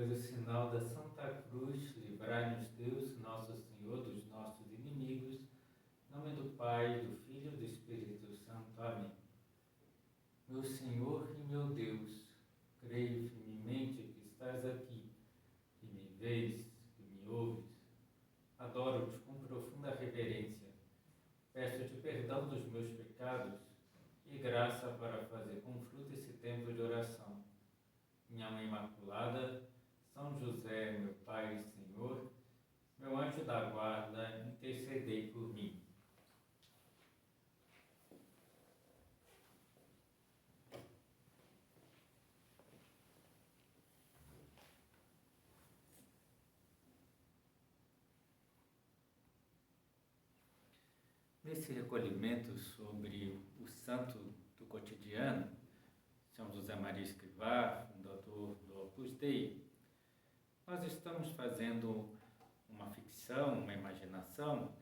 pelo sinal da Santa Cruz, livrai-nos Deus, nosso Senhor, dos nossos inimigos. Em nome do Pai, do Filho e do Espírito Santo. Amém. Meu Senhor e meu Deus, creio firmemente que estás aqui, que me vês, que me ouves. Adoro-te com profunda reverência. Peço-te perdão dos meus pecados e graça para fazer com fruto esse tempo de oração. Minha Mãe Imaculada, São José, meu Pai e Senhor, meu anjo da guarda, intercedei por mim. Nesse recolhimento sobre o santo do cotidiano, São José Maria Escrivá, fundador do Opus Dei, nós estamos fazendo uma ficção, uma imaginação,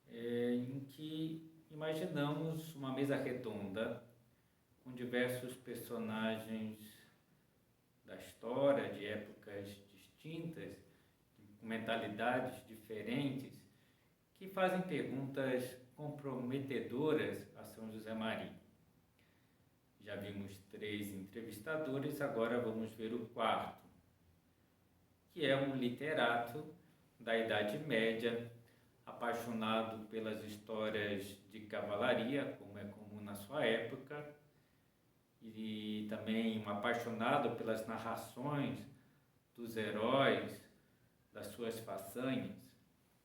em que imaginamos uma mesa redonda com diversos personagens da história, de épocas distintas, com mentalidades diferentes, que fazem perguntas comprometedoras a São José Maria. Já vimos 3 entrevistadores, agora vamos ver o 4º, que é um literato da Idade Média, apaixonado pelas histórias de cavalaria, como é comum na sua época, e também um apaixonado pelas narrações dos heróis, das suas façanhas.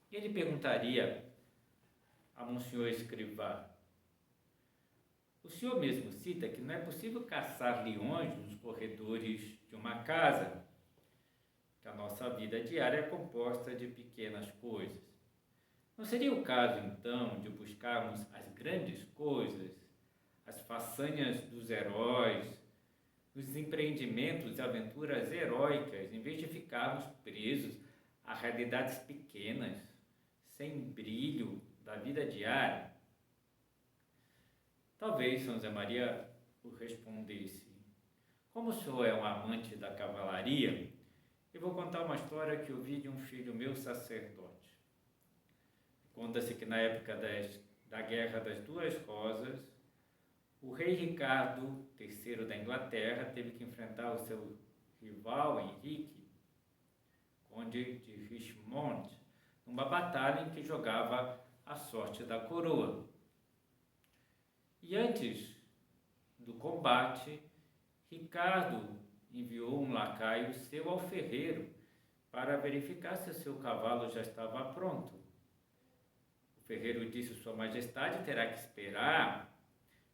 E ele perguntaria a Monsenhor Escrivá: o senhor mesmo cita que não é possível caçar leões nos corredores de uma casa, que a nossa vida diária é composta de pequenas coisas. Não seria o caso, então, de buscarmos as grandes coisas, as façanhas dos heróis, os empreendimentos e aventuras heróicas, em vez de ficarmos presos a realidades pequenas, sem brilho da vida diária? Talvez São José Maria o respondesse: como o senhor é um amante da cavalaria, eu vou contar uma história que eu vi de um filho meu sacerdote. Conta-se que na época da Guerra das Duas Rosas, o rei Ricardo III da Inglaterra teve que enfrentar o seu rival Henrique, conde de Richmond, numa batalha em que jogava a sorte da coroa. E antes do combate, Ricardo enviou um lacaio seu ao ferreiro para verificar se o seu cavalo já estava pronto. O ferreiro disse: Sua Majestade terá que esperar.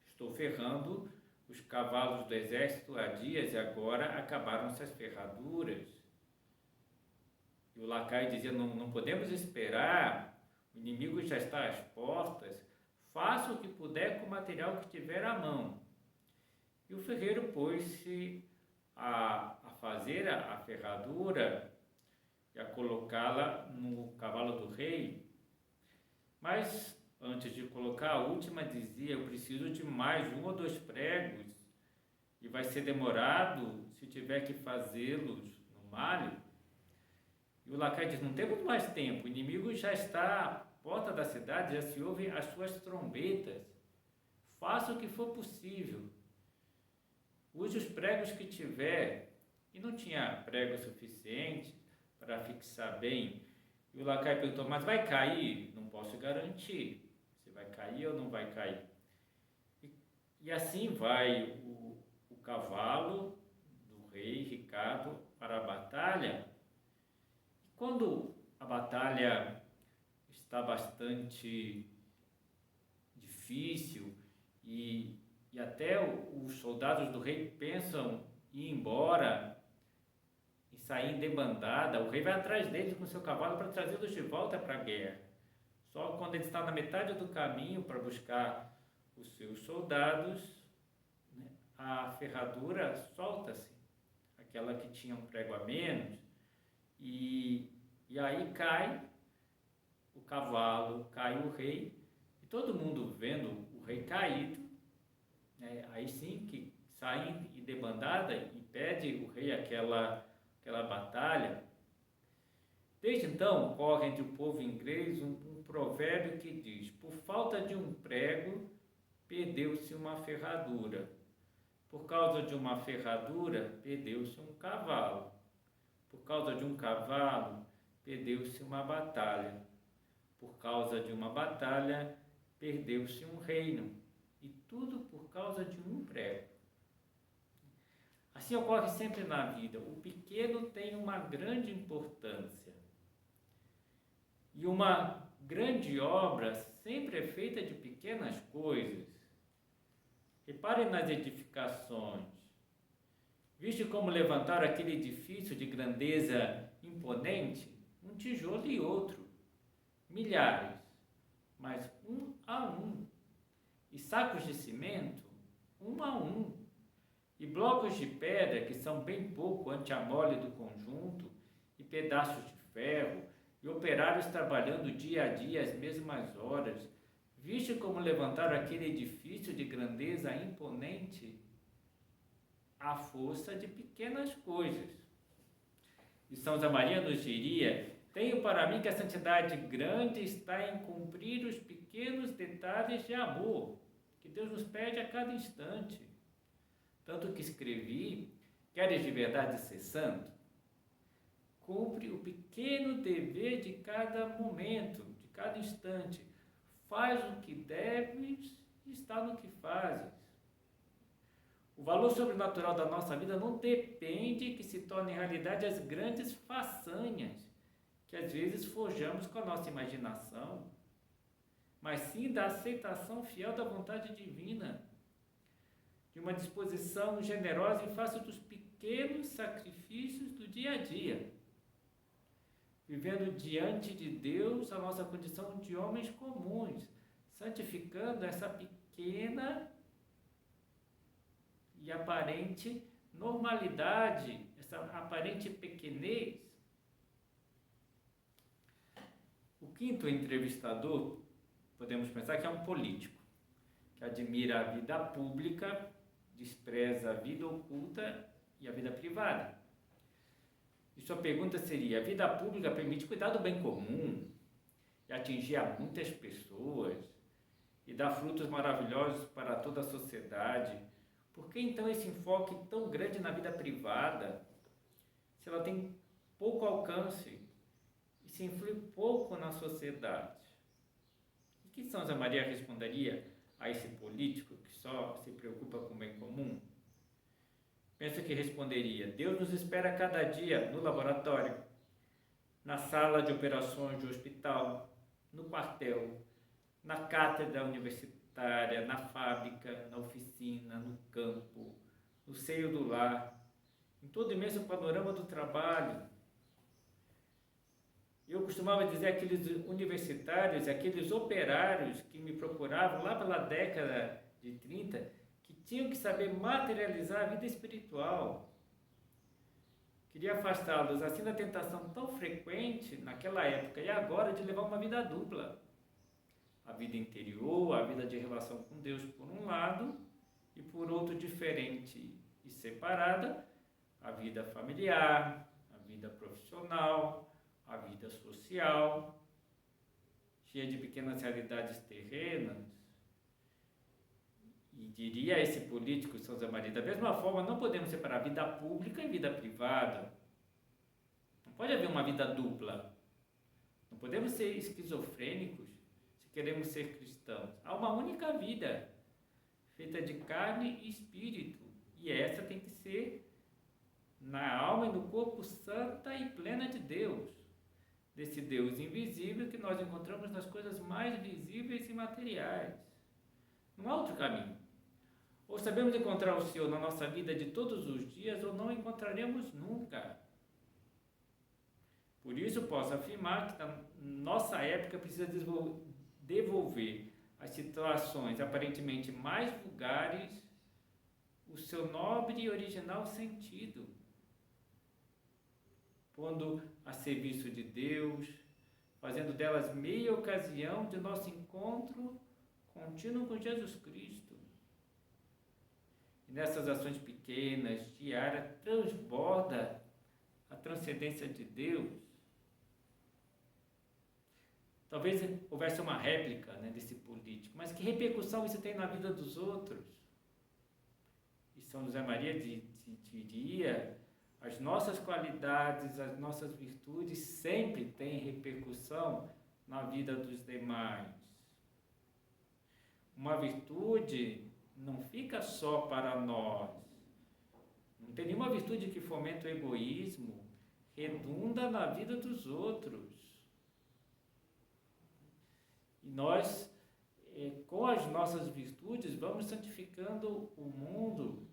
Estou ferrando os cavalos do exército há dias e agora acabaram-se as ferraduras. E o lacaio dizia: não podemos esperar, o inimigo já está às portas, faça o que puder com o material que tiver à mão. E o ferreiro pôs-se a fazer a ferradura e a colocá-la no cavalo do rei. Mas antes de colocar a última, dizia: eu preciso de mais 1 ou 2 pregos e vai ser demorado se tiver que fazê-los no malho. E o lacaio diz: não temos mais tempo, o inimigo já está à porta da cidade, já se ouvem as suas trombetas. Faça o que for possível. Use os pregos que tiver. E não tinha prego suficiente para fixar bem. E o lacaio perguntou: mas vai cair? Não posso garantir se vai cair ou não vai cair. E assim vai o cavalo do rei Ricardo para a batalha. Quando a batalha está bastante difícil e até os soldados do rei pensam em ir embora e sair em debandada, o rei vai atrás deles com seu cavalo para trazê-los de volta para a guerra. Só quando ele está na metade do caminho para buscar os seus soldados, né, a ferradura solta-se, aquela que tinha um prego a menos, e aí cai o cavalo, cai o rei, e todo mundo vendo o rei caído, né, aí sim que saem em debandada e pede o rei aquela aquela batalha. Desde então, corre entre o povo inglês um provérbio que diz: por falta de um prego, perdeu-se uma ferradura. Por causa de uma ferradura, perdeu-se um cavalo. Por causa de um cavalo, perdeu-se uma batalha. Por causa de uma batalha, perdeu-se um reino. E tudo por causa de um prego. Assim ocorre sempre na vida. O pequeno tem uma grande importância. E uma grande obra sempre é feita de pequenas coisas. Reparem nas edificações. Viste como levantaram aquele edifício de grandeza imponente? Um tijolo e outro. Milhares, mas um a um. E sacos de cimento, um a um. E blocos de pedra, que são bem pouco ante a mole do conjunto, e pedaços de ferro, e operários trabalhando dia a dia as mesmas horas. Viste como levantaram aquele edifício de grandeza imponente? À força de pequenas coisas. E São José Maria nos diria: tenho para mim que a santidade grande está em cumprir os pequenos detalhes de amor que Deus nos pede a cada instante. Tanto que escrevi: queres de verdade ser santo? Cumpre o pequeno dever de cada momento, de cada instante. Faz o que deves e está no que fazes. O valor sobrenatural da nossa vida não depende que se tornem realidade as grandes façanhas que às vezes forjamos com a nossa imaginação, mas sim da aceitação fiel da vontade divina, de uma disposição generosa em face dos pequenos sacrifícios do dia a dia, vivendo diante de Deus a nossa condição de homens comuns, santificando essa pequena e aparente normalidade, essa aparente pequenez. O quinto entrevistador, podemos pensar que é um político, que admira a vida pública, despreza a vida oculta e a vida privada. E sua pergunta seria: a vida pública permite cuidar do bem comum e atingir a muitas pessoas e dar frutos maravilhosos para toda a sociedade. Por que então esse enfoque tão grande na vida privada, se ela tem pouco alcance e se influi pouco na sociedade? E que São José Maria responderia a esse político que só se preocupa com o bem comum? Penso que responderia: Deus nos espera cada dia no laboratório, na sala de operações do hospital, no quartel, na cátedra universitária, na fábrica, na oficina, no campo, no seio do lar, em todo o imenso panorama do trabalho. Eu costumava dizer àqueles universitários, aqueles operários que me procuravam lá pela década de 30, que tinham que saber materializar a vida espiritual. Queria afastá-los assim da tentação tão frequente naquela época e agora de levar uma vida dupla. A vida interior, a vida de relação com Deus por um lado, e por outro diferente e separada, a vida familiar, a vida profissional, a vida social, cheia de pequenas realidades terrenas. E diria a esse político, São José Maria, da mesma forma, não podemos separar vida pública e vida privada. Não pode haver uma vida dupla. Não podemos ser esquizofrênicos se queremos ser cristãos. Há uma única vida, feita de carne e espírito. E essa tem que ser na alma e no corpo santa e plena de Deus. Desse Deus invisível que nós encontramos nas coisas mais visíveis e materiais. Não há outro caminho. Ou sabemos encontrar o Senhor na nossa vida de todos os dias, ou não encontraremos nunca. Por isso posso afirmar que na nossa época precisa devolver às situações aparentemente mais vulgares o seu nobre e original sentido, pondo a serviço de Deus, fazendo delas meia ocasião de nosso encontro contínuo com Jesus Cristo. E nessas ações pequenas, diárias, transborda a transcendência de Deus, talvez houvesse uma réplica, né, desse político, mas que repercussão isso tem na vida dos outros? E São José Maria diria: as nossas qualidades, as nossas virtudes sempre têm repercussão na vida dos demais. Uma virtude não fica só para nós. Não tem nenhuma virtude que fomenta o egoísmo, redunda na vida dos outros. E nós, com as nossas virtudes, vamos santificando o mundo.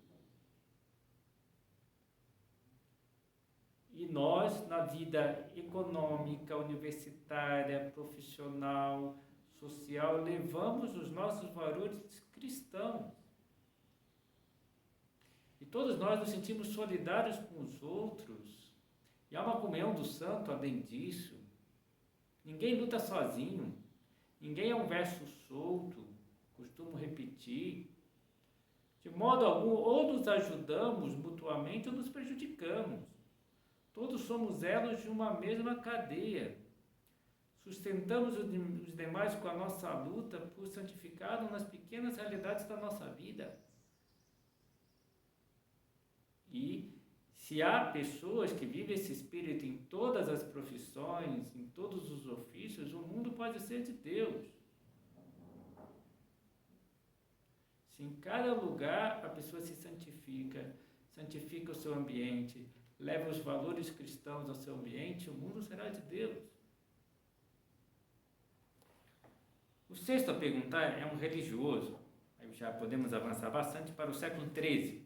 E nós, na vida econômica, universitária, profissional, social, levamos os nossos valores cristãos. E todos nós nos sentimos solidários com os outros. E há uma comunhão do santo além disso. Ninguém luta sozinho. Ninguém é um verso solto, costumo repetir. De modo algum, ou nos ajudamos mutuamente ou nos prejudicamos. Todos somos elos de uma mesma cadeia. Sustentamos os demais com a nossa luta por santificado nas pequenas realidades da nossa vida. E se há pessoas que vivem esse espírito em todas as profissões, em todos os ofícios, o mundo pode ser de Deus. Se em cada lugar a pessoa se santifica o seu ambiente, leva os valores cristãos ao seu ambiente, o mundo será de Deus. O sexto a perguntar é um religioso, aí já podemos avançar bastante para o século XIII,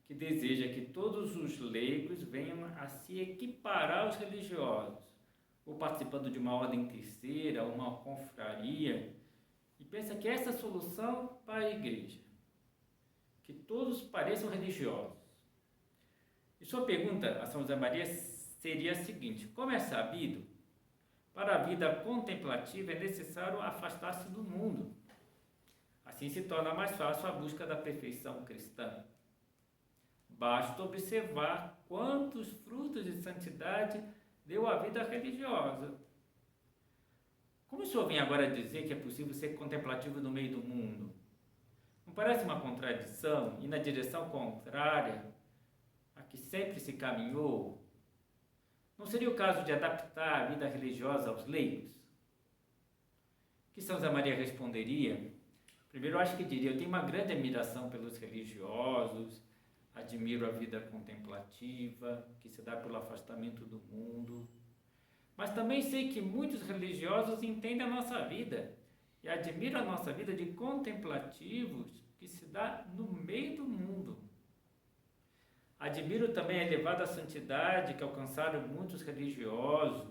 que deseja que todos os leigos venham a se equiparar aos religiosos, ou participando de uma ordem terceira, uma confraria, e pensa que essa é a solução para a igreja, que todos pareçam religiosos. E sua pergunta a São José Maria seria a seguinte: como é sabido, para a vida contemplativa é necessário afastar-se do mundo. Assim se torna mais fácil a busca da perfeição cristã. Basta observar quantos frutos de santidade deu a vida religiosa. Como o senhor vem agora dizer que é possível ser contemplativo no meio do mundo? Não parece uma contradição e na direção contrária a que sempre se caminhou? Não seria o caso de adaptar a vida religiosa aos leigos? Que São José Maria responderia? Primeiro, eu acho que diria: eu tenho uma grande admiração pelos religiosos, admiro a vida contemplativa, que se dá pelo afastamento do mundo. Mas também sei que muitos religiosos entendem a nossa vida e admiram a nossa vida de contemplativos que se dá no meio do mundo. Admiro também a elevada santidade que alcançaram muitos religiosos,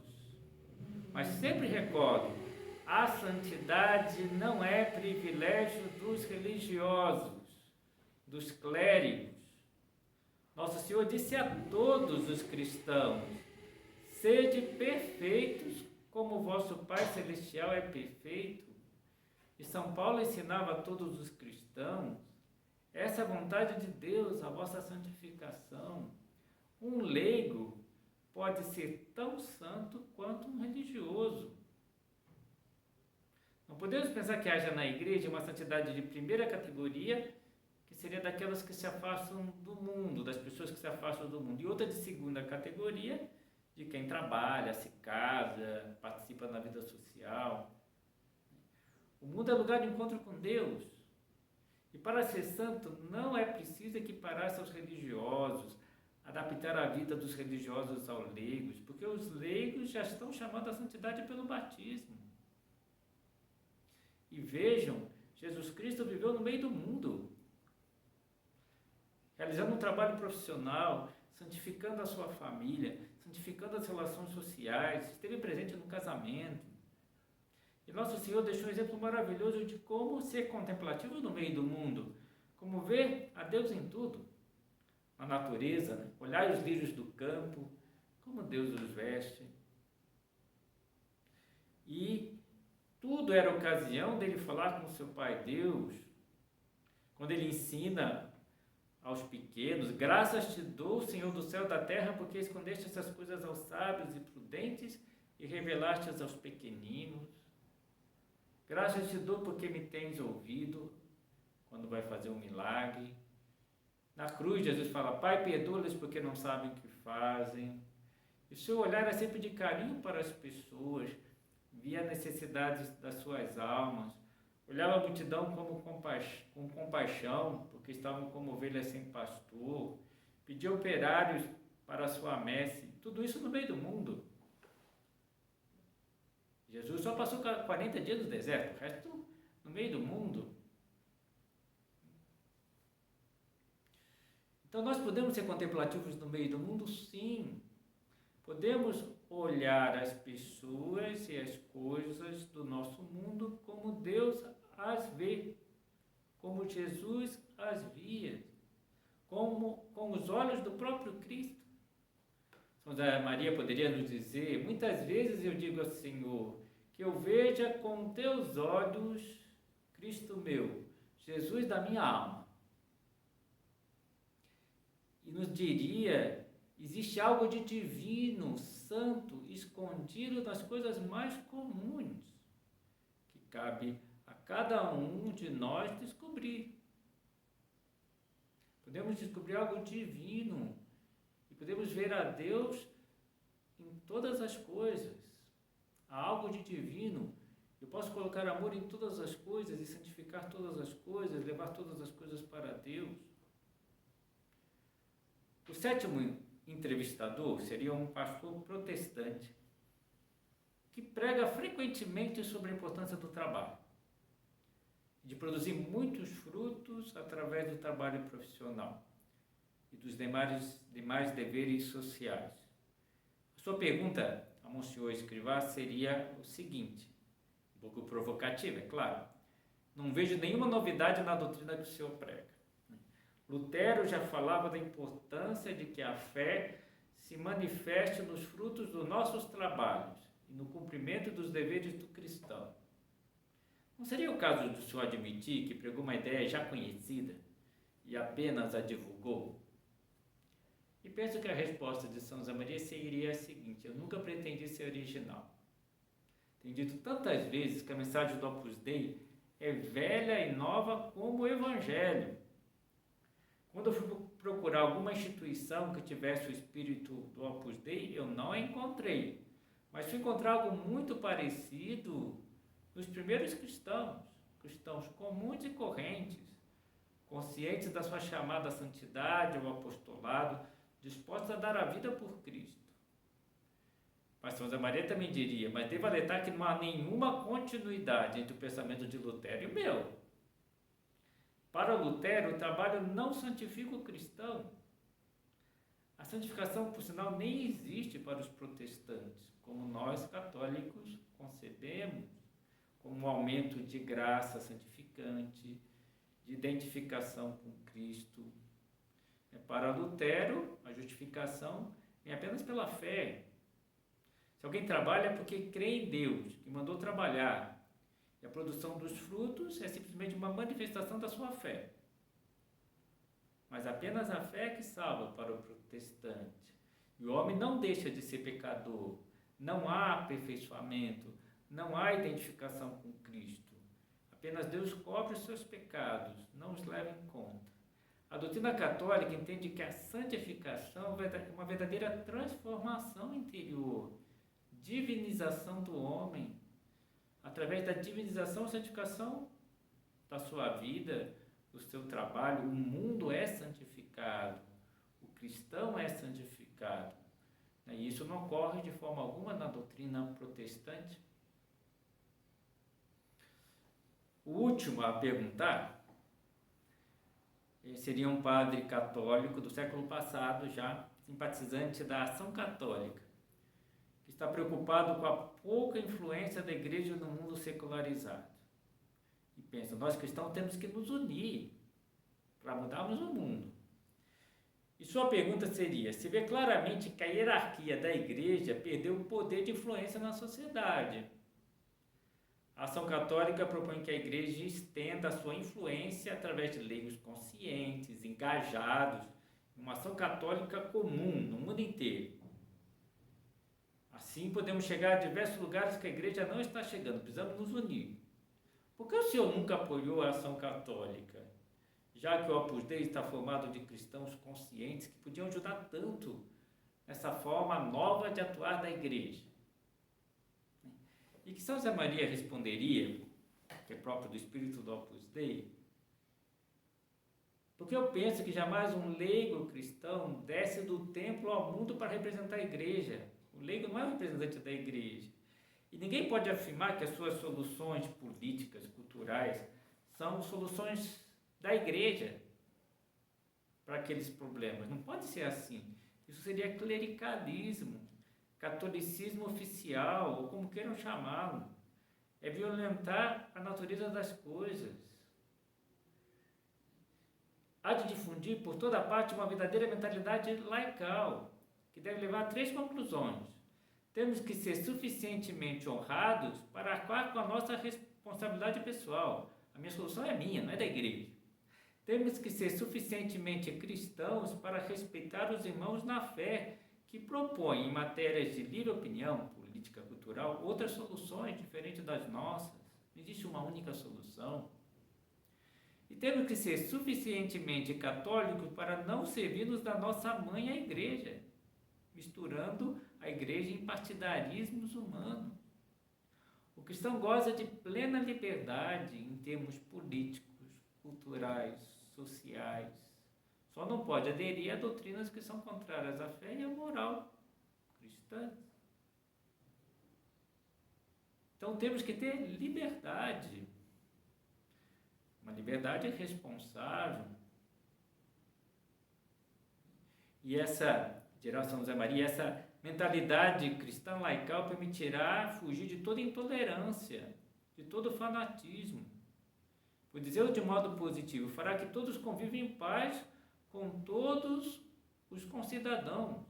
mas sempre recordo: a santidade não é privilégio dos religiosos, dos clérigos. Nosso Senhor disse a todos os cristãos: sede perfeitos, como o vosso Pai Celestial é perfeito. E São Paulo ensinava a todos os cristãos: essa é a vontade de Deus, a vossa santificação. Um leigo pode ser tão santo quanto um religioso. Não podemos pensar que haja na igreja uma santidade de primeira categoria, que seria daquelas que se afastam do mundo, das pessoas que se afastam do mundo, e outra de segunda categoria, de quem trabalha, se casa, participa na vida social. O mundo é lugar de encontro com Deus. E para ser santo não é preciso equiparar-se aos religiosos, adaptar a vida dos religiosos aos leigos, porque os leigos já estão chamando a santidade pelo batismo. E vejam, Jesus Cristo viveu no meio do mundo, realizando um trabalho profissional, santificando a sua família, santificando as relações sociais, esteve presente no casamento. E Nosso Senhor deixou um exemplo maravilhoso de como ser contemplativo no meio do mundo, como ver a Deus em tudo, na natureza, né? Olhar os lírios do campo, como Deus os veste. E tudo era ocasião dele falar com seu Pai Deus, quando ele ensina aos pequenos. Graças te dou, Senhor do céu e da terra, porque escondeste essas coisas aos sábios e prudentes e revelaste-as aos pequeninos. Graças te dou porque me tens ouvido quando vai fazer um milagre. Na cruz, Jesus fala: Pai, perdoa-lhes porque não sabem o que fazem. E o seu olhar é sempre de carinho para as pessoas, via necessidades das suas almas, olhava a multidão com compaixão, porque estavam como ovelhas sem pastor, pedia operários para a sua messe, tudo isso no meio do mundo. Jesus só passou 40 dias no deserto, o resto no meio do mundo. Então nós podemos ser contemplativos no meio do mundo? Sim. Podemos olhar as pessoas e as coisas do nosso mundo como Deus as vê, como Jesus as via, com os olhos do próprio Cristo. São José Maria poderia nos dizer: muitas vezes eu digo ao Senhor, que eu veja com teus olhos Cristo meu, Jesus da minha alma. E nos diria: existe algo de divino, santo, escondido nas coisas mais comuns, que cabe a cada um de nós descobrir. Podemos descobrir algo divino e podemos ver a Deus em todas as coisas. Há algo de divino. Eu posso colocar amor em todas as coisas e santificar todas as coisas, levar todas as coisas para Deus. O sétimo entrevistador seria um pastor protestante que prega frequentemente sobre a importância do trabalho, de produzir muitos frutos através do trabalho profissional e dos demais deveres sociais. A sua pergunta a Monsenhor Escrivá seria o seguinte, um pouco provocativa, é claro: não vejo nenhuma novidade na doutrina que o senhor prega. Lutero já falava da importância de que a fé se manifeste nos frutos dos nossos trabalhos e no cumprimento dos deveres do cristão. Não seria o caso do senhor admitir que pregou uma ideia já conhecida e apenas a divulgou? E penso que a resposta de São José Maria seria a seguinte: eu nunca pretendi ser original. Tenho dito tantas vezes que a mensagem do Opus Dei é velha e nova como o Evangelho. Quando eu fui procurar alguma instituição que tivesse o espírito do Opus Dei, eu não a encontrei. Mas fui encontrar algo muito parecido nos primeiros cristãos comuns e correntes, conscientes da sua chamada à santidade, ao apostolado, dispostos a dar a vida por Cristo. Mas São José Maria também diria: mas devo alertar que não há nenhuma continuidade entre o pensamento de Lutero e o meu. Para Lutero, o trabalho não santifica o cristão. A santificação, por sinal, nem existe para os protestantes, como nós católicos concebemos, como um aumento de graça santificante, de identificação com Cristo. Para Lutero, a justificação é apenas pela fé. Se alguém trabalha é porque crê em Deus, que mandou trabalhar. E a produção dos frutos é simplesmente uma manifestação da sua fé. Mas apenas a fé é que salva para o protestante. E o homem não deixa de ser pecador. Não há aperfeiçoamento, não há identificação com Cristo. Apenas Deus cobre os seus pecados, não os leva em conta. A doutrina católica entende que a santificação é uma verdadeira transformação interior, divinização do homem. Através da divinização e santificação da sua vida, do seu trabalho, o mundo é santificado, o cristão é santificado. E isso não ocorre de forma alguma na doutrina protestante. O último a perguntar seria um padre católico do século passado, já simpatizante da Ação Católica, que está preocupado com a pouca influência da igreja no mundo secularizado. E pensa: nós cristãos temos que nos unir para mudarmos o mundo. E sua pergunta seria: se vê claramente que a hierarquia da igreja perdeu o poder de influência na sociedade. A ação católica propõe que a Igreja estenda a sua influência através de leigos conscientes, engajados, em uma ação católica comum no mundo inteiro. Assim, podemos chegar a diversos lugares que a Igreja não está chegando, precisamos nos unir. Por que o senhor nunca apoiou a ação católica? Já que o Opus Dei está formado de cristãos conscientes que podiam ajudar tanto nessa forma nova de atuar da Igreja. E que São José Maria responderia, que é próprio do espírito do Opus Dei, porque eu penso que jamais um leigo cristão desce do templo ao mundo para representar a Igreja. O leigo não é o representante da Igreja. E ninguém pode afirmar que as suas soluções políticas, culturais, são soluções da Igreja para aqueles problemas. Não pode ser assim. Isso seria clericalismo, catolicismo oficial, ou como queiram chamá-lo. É violentar a natureza das coisas. Há de difundir por toda parte uma verdadeira mentalidade laical, que deve levar a 3 conclusões. Temos que ser suficientemente honrados para arcar com a nossa responsabilidade pessoal. A minha solução é minha, não é da Igreja. Temos que ser suficientemente cristãos para respeitar os irmãos na fé, que propõem, em matérias de livre opinião, política, cultural, outras soluções diferentes das nossas. Não existe uma única solução. E temos que ser suficientemente católicos para não servir-nos da nossa mãe, a Igreja, misturando a Igreja em partidarismos humanos. O cristão goza de plena liberdade em termos políticos, culturais, sociais. Só não pode aderir a doutrinas que são contrárias à fé e à moral cristã. Então temos que ter liberdade. Uma liberdade responsável. E essa, dirá São José Maria, essa mentalidade cristã laical permitirá fugir de toda intolerância, de todo fanatismo. Por dizer de modo positivo, fará que todos convivem em paz com todos os concidadãos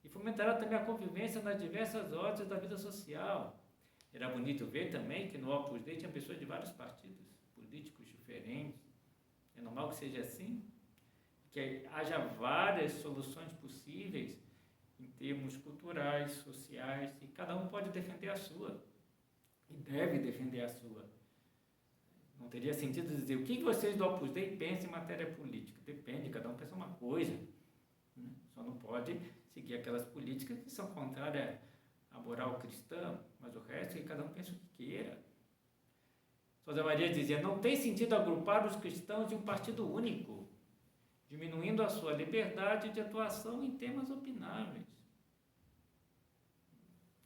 e fomentará também a convivência nas diversas ordens da vida social. Era bonito ver também que no Opus Dei tinha pessoas de vários partidos políticos diferentes. É normal que seja assim, que haja várias soluções possíveis em termos culturais, sociais, e cada um pode defender a sua e deve defender a sua. Não teria sentido dizer o que vocês do Opus Dei pensam em matéria política. Depende, cada um pensa uma coisa. Só não pode seguir aquelas políticas que são contrárias à moral cristã, mas o resto que cada um pensa o que queira. São José Maria dizia, não tem sentido agrupar os cristãos em um partido único, diminuindo a sua liberdade de atuação em temas opináveis,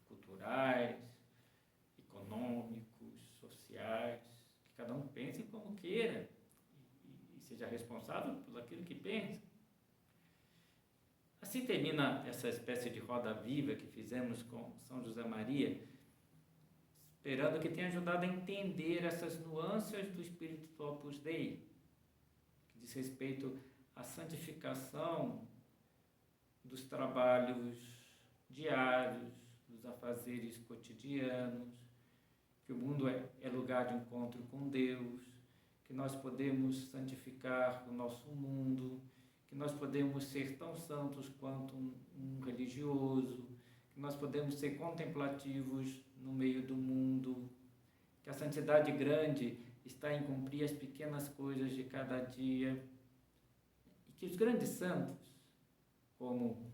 culturais, econômicos, sociais, que cada um pense como queira e seja responsável por aquilo que pensa. Assim termina essa espécie de roda viva que fizemos com São José Maria, esperando que tenha ajudado a entender essas nuances do espírito do Opus Dei, que diz respeito à santificação dos trabalhos diários, dos afazeres cotidianos, que o mundo é lugar de encontro com Deus, que nós podemos santificar o nosso mundo, que nós podemos ser tão santos quanto um religioso, que nós podemos ser contemplativos no meio do mundo, que a santidade grande está em cumprir as pequenas coisas de cada dia, e que os grandes santos, como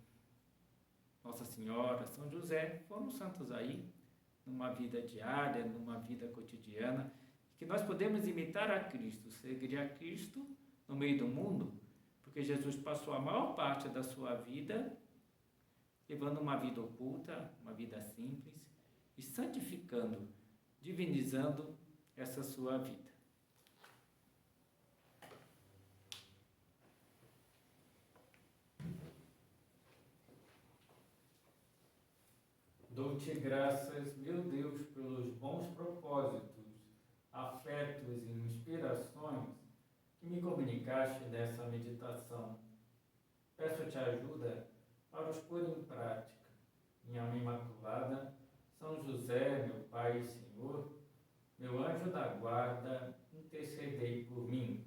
Nossa Senhora, São José, foram santos aí, numa vida diária, numa vida cotidiana, que nós podemos imitar a Cristo, seguir a Cristo no meio do mundo, porque Jesus passou a maior parte da sua vida levando uma vida oculta, uma vida simples, e santificando, divinizando essa sua vida. Dou-te graças, meu Deus, pelos bons propósitos, afetos e inspirações que me comunicaste nessa meditação. Peço-te ajuda para os pôr em prática. Minha Mãe Imaculada, São José, meu Pai e Senhor, Meu anjo da guarda, intercedei por mim.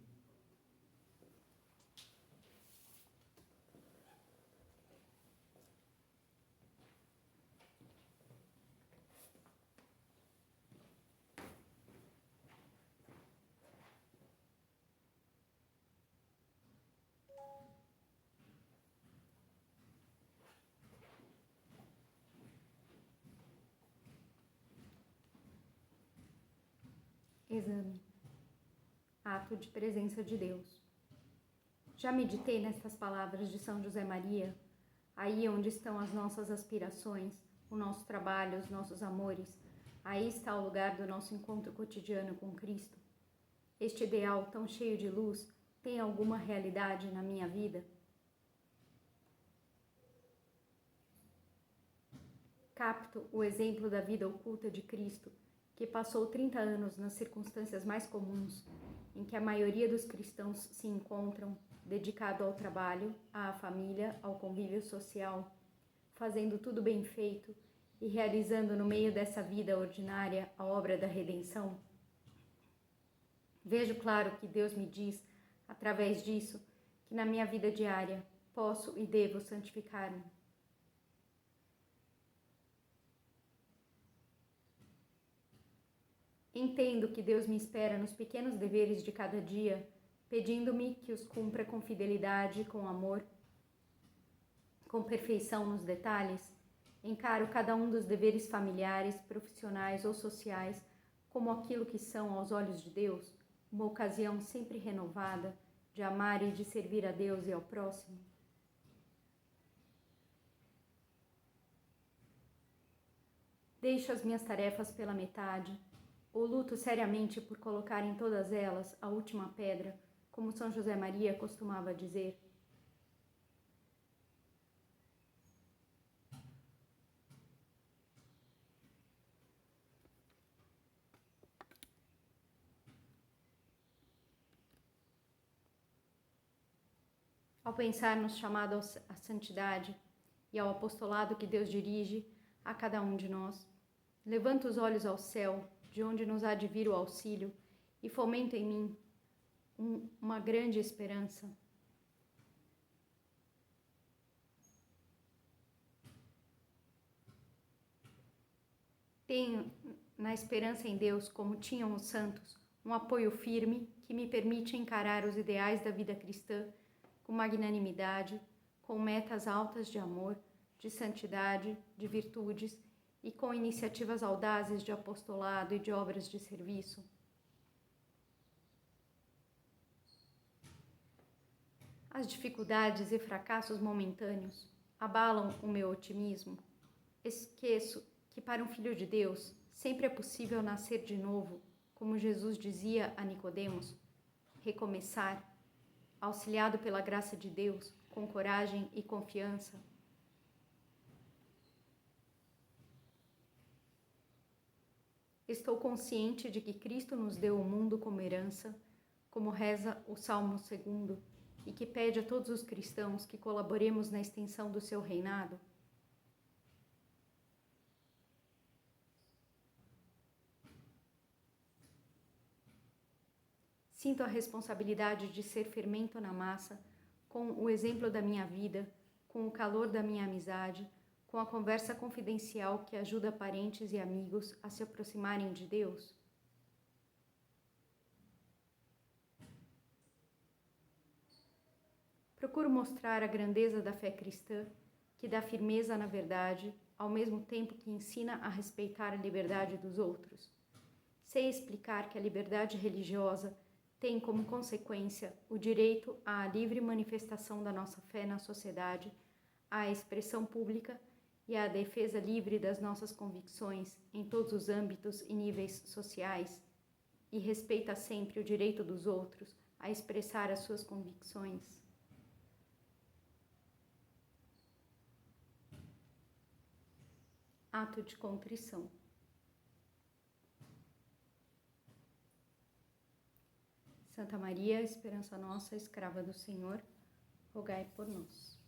Exame. Ato de presença de Deus. Já meditei nestas palavras de São José Maria, aí onde estão as nossas aspirações, o nosso trabalho, os nossos amores, aí está o lugar do nosso encontro cotidiano com Cristo. Este ideal tão cheio de luz tem alguma realidade na minha vida? Capto o exemplo da vida oculta de Cristo, que passou 30 anos nas circunstâncias mais comuns, em que a maioria dos cristãos se encontram, dedicado ao trabalho, à família, ao convívio social, fazendo tudo bem feito e realizando no meio dessa vida ordinária a obra da redenção. Vejo claro que Deus me diz, através disso, que na minha vida diária posso e devo santificar-me. Entendo que Deus me espera nos pequenos deveres de cada dia, pedindo-me que os cumpra com fidelidade, com amor, com perfeição nos detalhes. Encaro cada um dos deveres familiares, profissionais ou sociais como aquilo que são aos olhos de Deus, uma ocasião sempre renovada de amar e de servir a Deus e ao próximo. Deixo as minhas tarefas pela metade, ou luto seriamente por colocar em todas elas a última pedra, como São José Maria costumava dizer. Ao pensar no chamado à santidade e ao apostolado que Deus dirige a cada um de nós, levanto os olhos ao céu, de onde nos há de vir o auxílio, e fomento em mim uma grande esperança. Tenho na esperança em Deus, como tinham os santos, um apoio firme que me permite encarar os ideais da vida cristã com magnanimidade, com metas altas de amor, de santidade, de virtudes e com iniciativas audazes de apostolado e de obras de serviço. As dificuldades e fracassos momentâneos abalam o meu otimismo. Esqueço que para um filho de Deus sempre é possível nascer de novo, como Jesus dizia a Nicodemos, recomeçar, auxiliado pela graça de Deus, com coragem e confiança. Estou consciente de que Cristo nos deu o mundo como herança, como reza o Salmo 2, e que pede a todos os cristãos que colaboremos na extensão do seu reinado. Sinto a responsabilidade de ser fermento na massa, com o exemplo da minha vida, com o calor da minha amizade, com a conversa confidencial que ajuda parentes e amigos a se aproximarem de Deus. Procuro mostrar a grandeza da fé cristã, que dá firmeza na verdade, ao mesmo tempo que ensina a respeitar a liberdade dos outros. Sei explicar que a liberdade religiosa tem como consequência o direito à livre manifestação da nossa fé na sociedade, à expressão pública e à defesa livre das nossas convicções em todos os âmbitos e níveis sociais, e respeita sempre o direito dos outros a expressar as suas convicções. Ato de contrição. Santa Maria, esperança nossa, escrava do Senhor, rogai por nós.